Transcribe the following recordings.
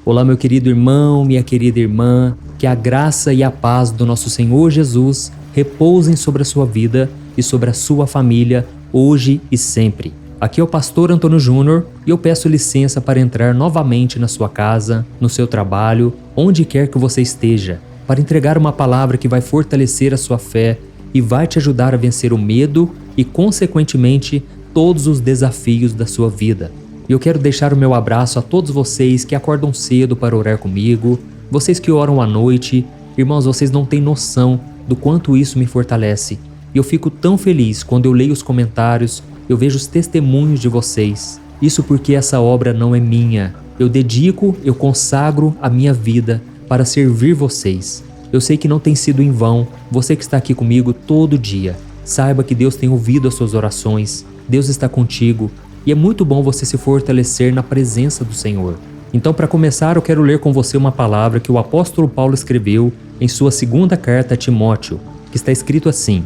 Olá, meu querido irmão, minha querida irmã, que a graça e a paz do nosso Senhor Jesus repousem sobre a sua vida e sobre a sua família, hoje e sempre. Aqui é o pastor Antônio Júnior e eu peço licença para entrar novamente na sua casa, no seu trabalho, onde quer que você esteja, para entregar uma palavra que vai fortalecer a sua fé e vai te ajudar a vencer o medo e, consequentemente, todos os desafios da sua vida. E eu quero deixar o meu abraço a todos vocês que acordam cedo para orar comigo, vocês que oram à noite. Irmãos, vocês não têm noção do quanto isso me fortalece. E eu fico tão feliz quando eu leio os comentários, eu vejo os testemunhos de vocês. Isso porque essa obra não é minha. Eu dedico, eu consagro a minha vida para servir vocês. Eu sei que não tem sido em vão, você que está aqui comigo todo dia. Saiba que Deus tem ouvido as suas orações, Deus está contigo. E é muito bom você se fortalecer na presença do Senhor. Então, para começar, eu quero ler com você uma palavra que o apóstolo Paulo escreveu em sua segunda carta a Timóteo, que está escrito assim: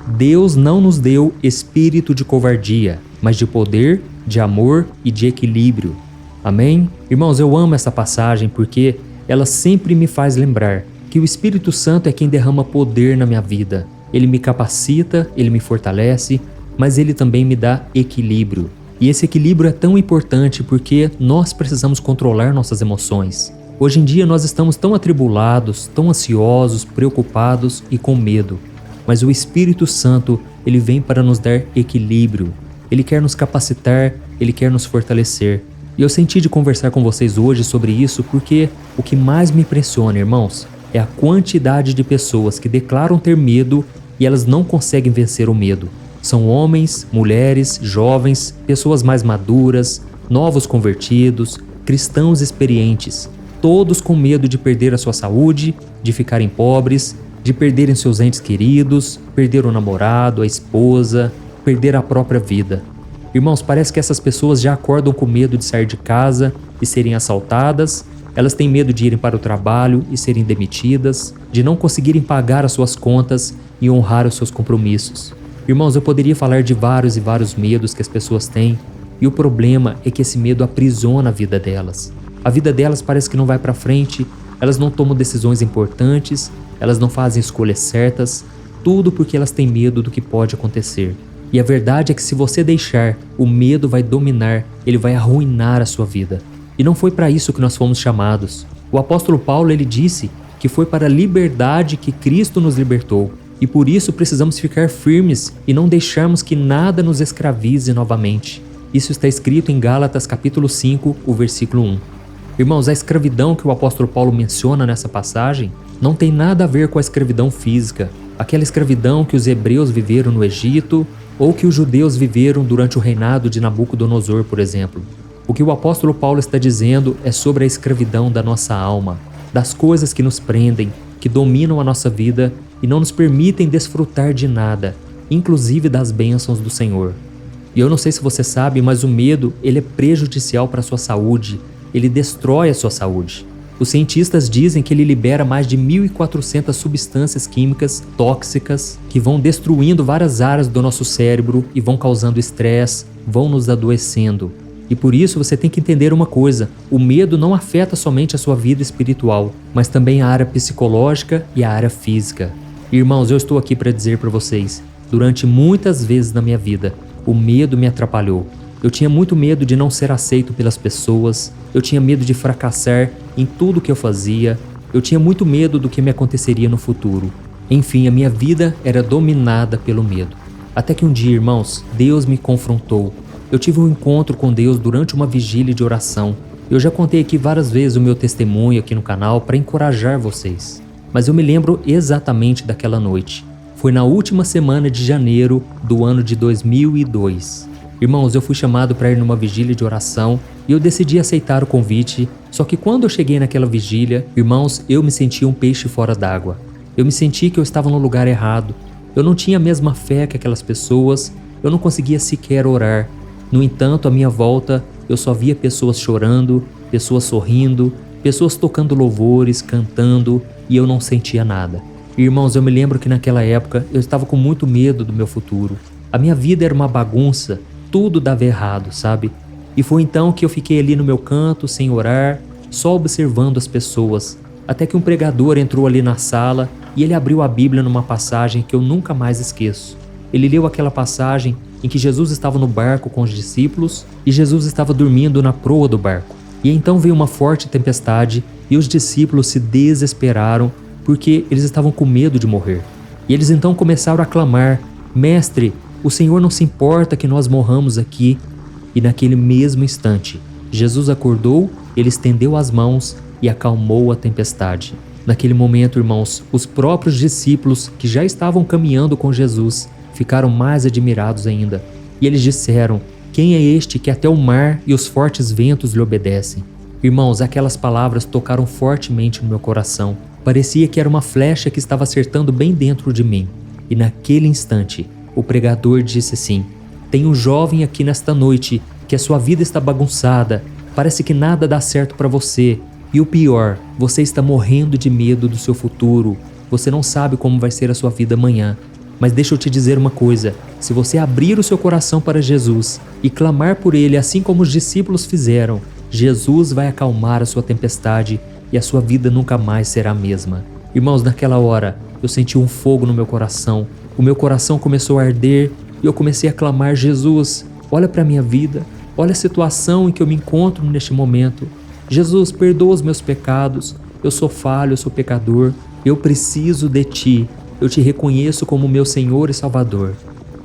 Deus não nos deu espírito de covardia, mas de poder, de amor e de equilíbrio. Amém? Irmãos, eu amo essa passagem porque ela sempre me faz lembrar que o Espírito Santo é quem derrama poder na minha vida. Ele me capacita, ele me fortalece, mas ele também me dá equilíbrio. E esse equilíbrio é tão importante porque nós precisamos controlar nossas emoções. Hoje em dia nós estamos tão atribulados, tão ansiosos, preocupados e com medo. Mas o Espírito Santo, ele vem para nos dar equilíbrio. Ele quer nos capacitar, ele quer nos fortalecer. E eu senti de conversar com vocês hoje sobre isso porque o que mais me impressiona, irmãos, é a quantidade de pessoas que declaram ter medo e elas não conseguem vencer o medo. São homens, mulheres, jovens, pessoas mais maduras, novos convertidos, cristãos experientes, todos com medo de perder a sua saúde, de ficarem pobres, de perderem seus entes queridos, perder o namorado, a esposa, perder a própria vida. Irmãos, parece que essas pessoas já acordam com medo de sair de casa e serem assaltadas, elas têm medo de irem para o trabalho e serem demitidas, de não conseguirem pagar as suas contas e honrar os seus compromissos. Irmãos, eu poderia falar de vários e vários medos que as pessoas têm, e o problema é que esse medo aprisiona a vida delas. A vida delas parece que não vai para frente, elas não tomam decisões importantes, elas não fazem escolhas certas, tudo porque elas têm medo do que pode acontecer. E a verdade é que se você deixar, o medo vai dominar, ele vai arruinar a sua vida. E não foi para isso que nós fomos chamados. O apóstolo Paulo, ele disse que foi para a liberdade que Cristo nos libertou. E por isso precisamos ficar firmes e não deixarmos que nada nos escravize novamente. Isso está escrito em Gálatas capítulo 5, o versículo 1. Irmãos, a escravidão que o apóstolo Paulo menciona nessa passagem não tem nada a ver com a escravidão física, aquela escravidão que os hebreus viveram no Egito ou que os judeus viveram durante o reinado de Nabucodonosor, por exemplo. O que o apóstolo Paulo está dizendo é sobre a escravidão da nossa alma, das coisas que nos prendem, que dominam a nossa vida e não nos permitem desfrutar de nada, inclusive das bênçãos do Senhor. E eu não sei se você sabe, mas o medo, ele é prejudicial para a sua saúde, ele destrói a sua saúde. Os cientistas dizem que ele libera mais de 1.400 substâncias químicas tóxicas que vão destruindo várias áreas do nosso cérebro e vão causando estresse, vão nos adoecendo. E por isso você tem que entender uma coisa: o medo não afeta somente a sua vida espiritual, mas também a área psicológica e a área física. Irmãos, eu estou aqui para dizer para vocês, durante muitas vezes na minha vida, o medo me atrapalhou. Eu tinha muito medo de não ser aceito pelas pessoas, eu tinha medo de fracassar em tudo que eu fazia, eu tinha muito medo do que me aconteceria no futuro. Enfim, a minha vida era dominada pelo medo. Até que um dia, irmãos, Deus me confrontou. Eu tive um encontro com Deus durante uma vigília de oração. Eu já contei aqui várias vezes o meu testemunho aqui no canal para encorajar vocês. Mas eu me lembro exatamente daquela noite. Foi na última semana de janeiro do ano de 2002. Irmãos, eu fui chamado para ir numa vigília de oração e eu decidi aceitar o convite. Só que quando eu cheguei naquela vigília, irmãos, eu me senti um peixe fora d'água. Eu me senti que eu estava no lugar errado. Eu não tinha a mesma fé que aquelas pessoas. Eu não conseguia sequer orar. No entanto, à minha volta, eu só via pessoas chorando, pessoas sorrindo, pessoas tocando louvores, cantando, e eu não sentia nada. Irmãos, eu me lembro que naquela época eu estava com muito medo do meu futuro. A minha vida era uma bagunça, tudo dava errado, sabe? E foi então que eu fiquei ali no meu canto, sem orar, só observando as pessoas, até que um pregador entrou ali na sala e ele abriu a Bíblia numa passagem que eu nunca mais esqueço. Ele leu aquela passagem em que Jesus estava no barco com os discípulos e Jesus estava dormindo na proa do barco. E então veio uma forte tempestade e os discípulos se desesperaram porque eles estavam com medo de morrer. E eles então começaram a clamar: Mestre, o Senhor não se importa que nós morramos aqui. E naquele mesmo instante, Jesus acordou, ele estendeu as mãos e acalmou a tempestade. Naquele momento, irmãos, os próprios discípulos que já estavam caminhando com Jesus ficaram mais admirados ainda. E eles disseram: quem é este que até o mar e os fortes ventos lhe obedecem? Irmãos, aquelas palavras tocaram fortemente no meu coração. Parecia que era uma flecha que estava acertando bem dentro de mim. E naquele instante, o pregador disse assim: tem um jovem aqui nesta noite que a sua vida está bagunçada, parece que nada dá certo para você. E o pior, você está morrendo de medo do seu futuro. Você não sabe como vai ser a sua vida amanhã. Mas deixa eu te dizer uma coisa, se você abrir o seu coração para Jesus e clamar por Ele assim como os discípulos fizeram, Jesus vai acalmar a sua tempestade e a sua vida nunca mais será a mesma. Irmãos, naquela hora, eu senti um fogo no meu coração. O meu coração começou a arder e eu comecei a clamar: Jesus, olha para a minha vida, olha a situação em que eu me encontro neste momento. Jesus, perdoa os meus pecados, eu sou falho, eu sou pecador, eu preciso de Ti, eu Te reconheço como meu Senhor e Salvador.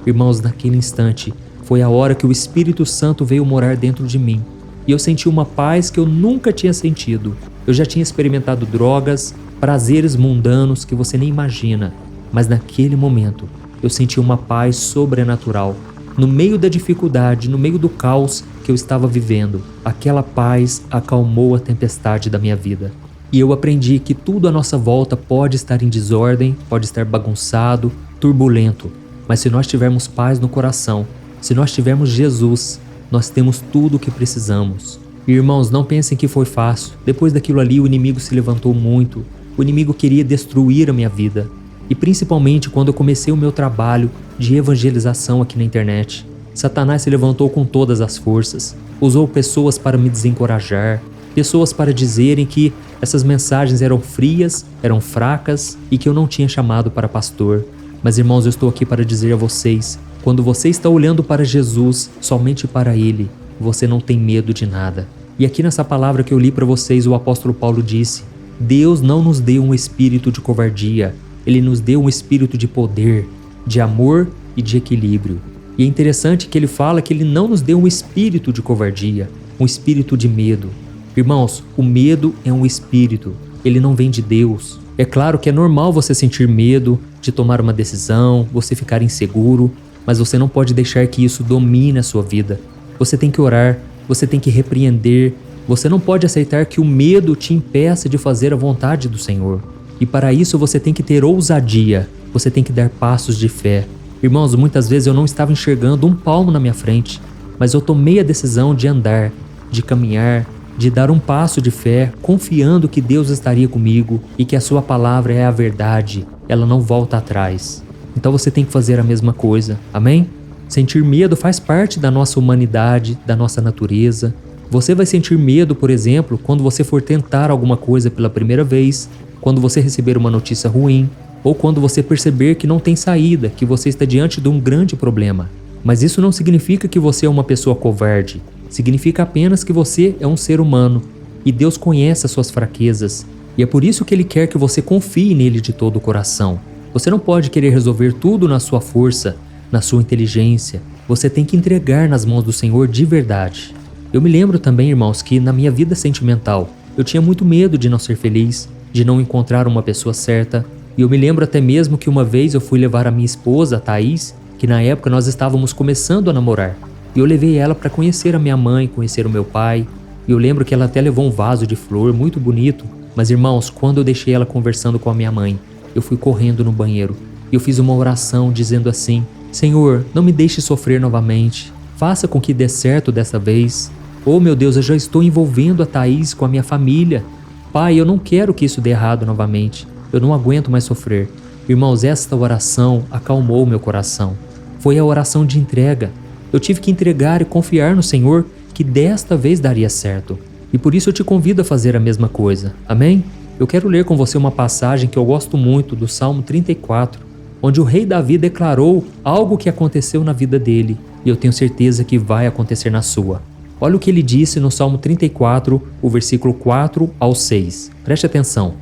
Irmãos, naquele instante, foi a hora que o Espírito Santo veio morar dentro de mim e eu senti uma paz que eu nunca tinha sentido. Eu já tinha experimentado drogas, prazeres mundanos que você nem imagina, mas naquele momento eu senti uma paz sobrenatural. No meio da dificuldade, no meio do caos que eu estava vivendo, aquela paz acalmou a tempestade da minha vida. E eu aprendi que tudo à nossa volta pode estar em desordem, pode estar bagunçado, turbulento, mas se nós tivermos paz no coração, se nós tivermos Jesus, nós temos tudo o que precisamos. E, irmãos, não pensem que foi fácil. Depois daquilo ali, o inimigo se levantou muito. O inimigo queria destruir a minha vida. E principalmente quando eu comecei o meu trabalho de evangelização aqui na internet. Satanás se levantou com todas as forças, usou pessoas para me desencorajar, pessoas para dizerem que essas mensagens eram frias, eram fracas e que eu não tinha chamado para pastor. Mas, irmãos, eu estou aqui para dizer a vocês, quando você está olhando para Jesus, somente para Ele, você não tem medo de nada. E aqui nessa palavra que eu li para vocês, o apóstolo Paulo disse: Deus não nos deu um espírito de covardia, Ele nos deu um espírito de poder, de amor e de equilíbrio. E é interessante que ele fala que Ele não nos deu um espírito de covardia, um espírito de medo. Irmãos, o medo é um espírito, ele não vem de Deus. É claro que é normal você sentir medo de tomar uma decisão, você ficar inseguro, mas você não pode deixar que isso domine a sua vida. Você tem que orar, você tem que repreender, você não pode aceitar que o medo te impeça de fazer a vontade do Senhor. E para isso você tem que ter ousadia, você tem que dar passos de fé. Irmãos, muitas vezes eu não estava enxergando um palmo na minha frente, mas eu tomei a decisão de andar, de caminhar, de dar um passo de fé, confiando que Deus estaria comigo e que a sua palavra é a verdade, ela não volta atrás. Então você tem que fazer a mesma coisa, amém? Sentir medo faz parte da nossa humanidade, da nossa natureza. Você vai sentir medo, por exemplo, quando você for tentar alguma coisa pela primeira vez, quando você receber uma notícia ruim, ou quando você perceber que não tem saída, que você está diante de um grande problema. Mas isso não significa que você é uma pessoa covarde. Significa apenas que você é um ser humano e Deus conhece as suas fraquezas. E é por isso que Ele quer que você confie nele de todo o coração. Você não pode querer resolver tudo na sua força, na sua inteligência. Você tem que entregar nas mãos do Senhor de verdade. Eu me lembro também, irmãos, que na minha vida sentimental, eu tinha muito medo de não ser feliz, de não encontrar uma pessoa certa. E eu me lembro até mesmo que uma vez eu fui levar a minha esposa, a Thaís, que na época nós estávamos começando a namorar. E eu levei ela para conhecer a minha mãe, conhecer o meu pai. E eu lembro que ela até levou um vaso de flor muito bonito. Mas, irmãos, quando eu deixei ela conversando com a minha mãe, eu fui correndo no banheiro. E eu fiz uma oração dizendo assim: Senhor, não me deixe sofrer novamente. Faça com que dê certo dessa vez. Oh, meu Deus, eu já estou envolvendo a Thaís com a minha família. Pai, eu não quero que isso dê errado novamente. Eu não aguento mais sofrer. Irmãos, esta oração acalmou meu coração. Foi a oração de entrega. Eu tive que entregar e confiar no Senhor que desta vez daria certo. E por isso eu te convido a fazer a mesma coisa. Amém? Eu quero ler com você uma passagem que eu gosto muito do Salmo 34, onde o rei Davi declarou algo que aconteceu na vida dele, e eu tenho certeza que vai acontecer na sua. Olha o que ele disse no Salmo 34, o versículo 4 ao 6. Preste atenção.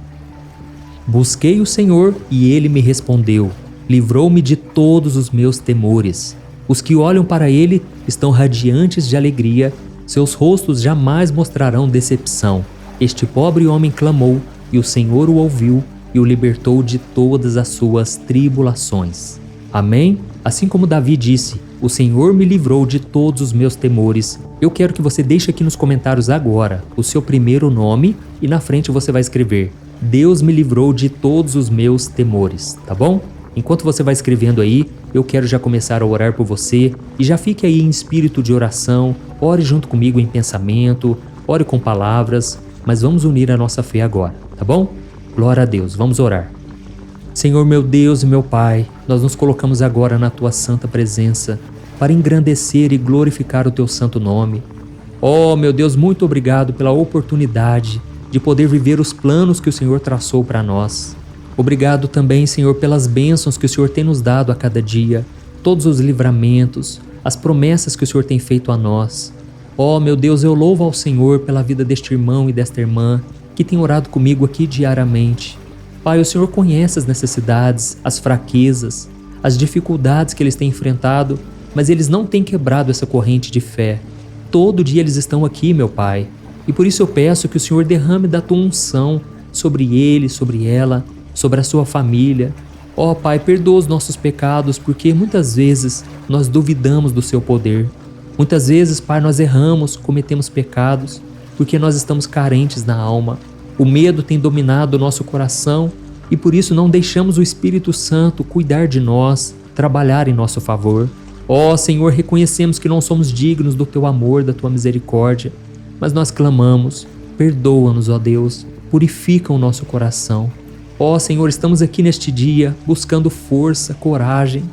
Busquei o Senhor e ele me respondeu, livrou-me de todos os meus temores. Os que olham para ele estão radiantes de alegria, seus rostos jamais mostrarão decepção. Este pobre homem clamou, e o Senhor o ouviu e o libertou de todas as suas tribulações. Amém? Assim como Davi disse, o Senhor me livrou de todos os meus temores. Eu quero que você deixe aqui nos comentários agora o seu primeiro nome e na frente você vai escrever: Deus me livrou de todos os meus temores, tá bom? Enquanto você vai escrevendo aí, eu quero já começar a orar por você e já fique aí em espírito de oração, ore junto comigo em pensamento, ore com palavras, mas vamos unir a nossa fé agora, tá bom? Glória a Deus, vamos orar. Senhor meu Deus e meu Pai, nós nos colocamos agora na Tua santa presença para engrandecer e glorificar o Teu santo nome. Oh meu Deus, muito obrigado pela oportunidade de poder viver os planos que o Senhor traçou para nós. Obrigado também, Senhor, pelas bênçãos que o Senhor tem nos dado a cada dia, todos os livramentos, as promessas que o Senhor tem feito a nós. Oh, meu Deus, eu louvo ao Senhor pela vida deste irmão e desta irmã que tem orado comigo aqui diariamente. Pai, o Senhor conhece as necessidades, as fraquezas, as dificuldades que eles têm enfrentado, mas eles não têm quebrado essa corrente de fé. Todo dia eles estão aqui, meu Pai, e por isso eu peço que o Senhor derrame da Tua unção sobre ele, sobre ela, sobre a sua família. Ó Pai, perdoa os nossos pecados, porque muitas vezes nós duvidamos do Seu poder. Muitas vezes, Pai, nós erramos, cometemos pecados, porque nós estamos carentes na alma. O medo tem dominado o nosso coração e por isso não deixamos o Espírito Santo cuidar de nós, trabalhar em nosso favor. Ó Senhor, reconhecemos que não somos dignos do Teu amor, da Tua misericórdia, mas nós clamamos, perdoa-nos, ó Deus, purifica o nosso coração. Ó Senhor, estamos aqui neste dia buscando força, coragem.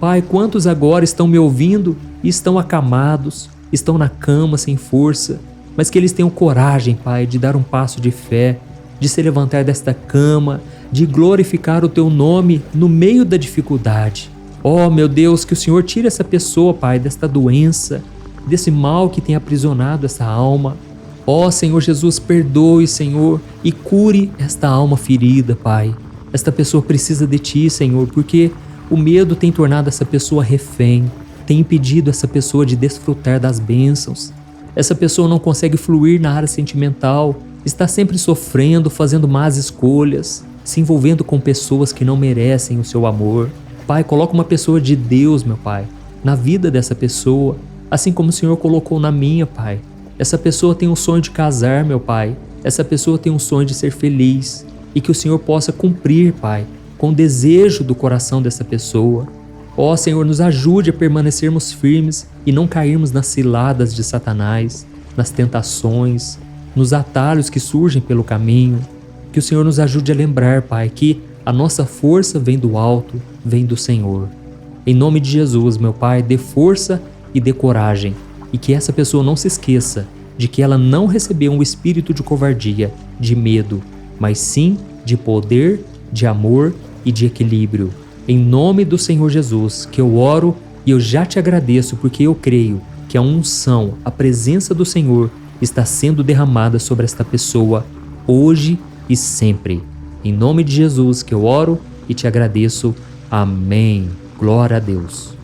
Pai, quantos agora estão me ouvindo e estão acamados, estão na cama sem força, mas que eles tenham coragem, Pai, de dar um passo de fé, de se levantar desta cama, de glorificar o Teu nome no meio da dificuldade. Ó meu Deus, que o Senhor tire essa pessoa, Pai, desta doença, desse mal que tem aprisionado essa alma. Ó Senhor Jesus, perdoe, Senhor, e cure esta alma ferida, Pai. Esta pessoa precisa de Ti, Senhor, porque o medo tem tornado essa pessoa refém, tem impedido essa pessoa de desfrutar das bênçãos. Essa pessoa não consegue fluir na área sentimental, está sempre sofrendo, fazendo más escolhas, se envolvendo com pessoas que não merecem o Seu amor. Pai, coloca uma pessoa de Deus, meu Pai, na vida dessa pessoa, assim como o Senhor colocou na minha, Pai. Essa pessoa tem um sonho de casar, meu Pai. Essa pessoa tem um sonho de ser feliz e que o Senhor possa cumprir, Pai, com o desejo do coração dessa pessoa. Ó Senhor, nos ajude a permanecermos firmes e não cairmos nas ciladas de Satanás, nas tentações, nos atalhos que surgem pelo caminho. Que o Senhor nos ajude a lembrar, Pai, que a nossa força vem do alto, vem do Senhor. Em nome de Jesus, meu Pai, dê força e dê coragem. E que essa pessoa não se esqueça de que ela não recebeu um espírito de covardia, de medo, mas sim de poder, de amor e de equilíbrio. Em nome do Senhor Jesus, que eu oro e eu já te agradeço porque eu creio que a unção, a presença do Senhor está sendo derramada sobre esta pessoa, hoje e sempre. Em nome de Jesus que eu oro e te agradeço. Amém. Glória a Deus.